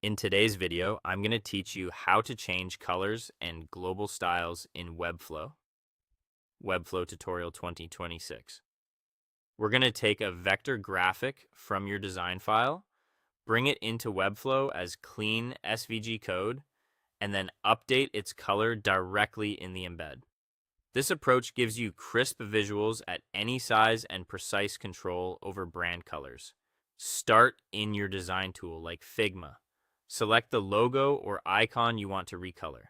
In today's video, I'm going to teach you how to change colors and global styles in Webflow. Webflow Tutorial 2026. We're going to take a vector graphic from your design file, bring it into Webflow as clean SVG code, and then update its color directly in the embed. This approach gives you crisp visuals at any size and precise control over brand colors. Start in your design tool like Figma. Select the logo or icon you want to recolor.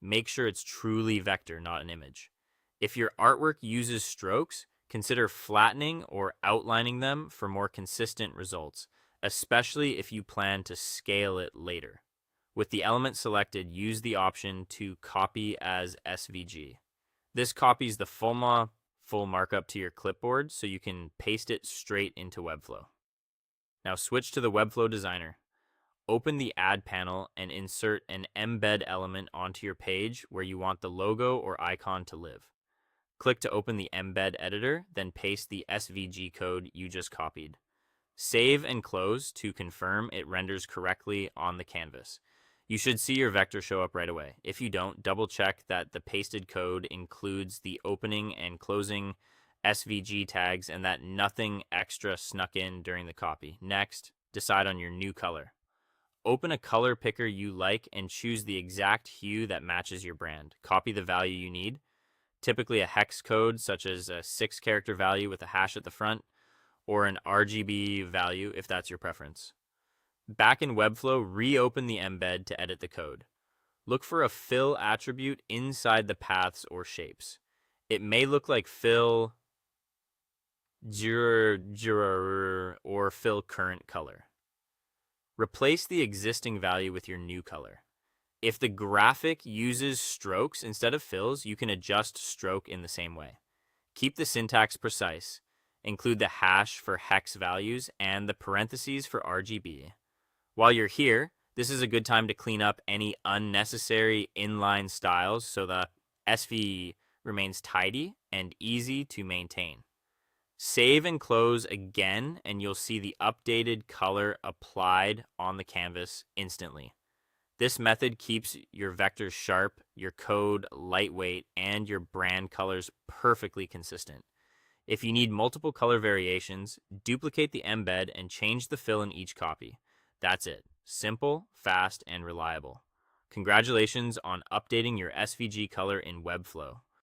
Make sure it's truly vector, not an image. If your artwork uses strokes, consider flattening or outlining them for more consistent results, especially if you plan to scale it later. With the element selected, use the option to copy as SVG. This copies the full markup to your clipboard so you can paste it straight into Webflow. Now switch to the Webflow designer. Open the Add panel and insert an embed element onto your page where you want the logo or icon to live. Click to open the embed editor, then paste the SVG code you just copied. Save and close to confirm it renders correctly on the canvas. You should see your vector show up right away. If you don't, double check that the pasted code includes the opening and closing SVG tags and that nothing extra snuck in during the copy. Next, decide on your new color. Open a color picker you like and choose the exact hue that matches your brand. Copy the value you need, typically a hex code such as a 6-character value with a hash at the front, or an RGB value if that's your preference. Back in Webflow, reopen the embed to edit the code. Look for a fill attribute inside the paths or shapes. It may look like fill or fill current color. Replace the existing value with your new color. If the graphic uses strokes instead of fills, you can adjust stroke in the same way. Keep the syntax precise. Include the hash for hex values and the parentheses for RGB. While you're here, this is a good time to clean up any unnecessary inline styles so the SV remains tidy and easy to maintain. Save and close again, and you'll see the updated color applied on the canvas instantly. This method keeps your vectors sharp, your code lightweight, and your brand colors perfectly consistent. If you need multiple color variations, duplicate the embed and change the fill in each copy. That's it. Simple, fast, and reliable. Congratulations on updating your SVG color in Webflow.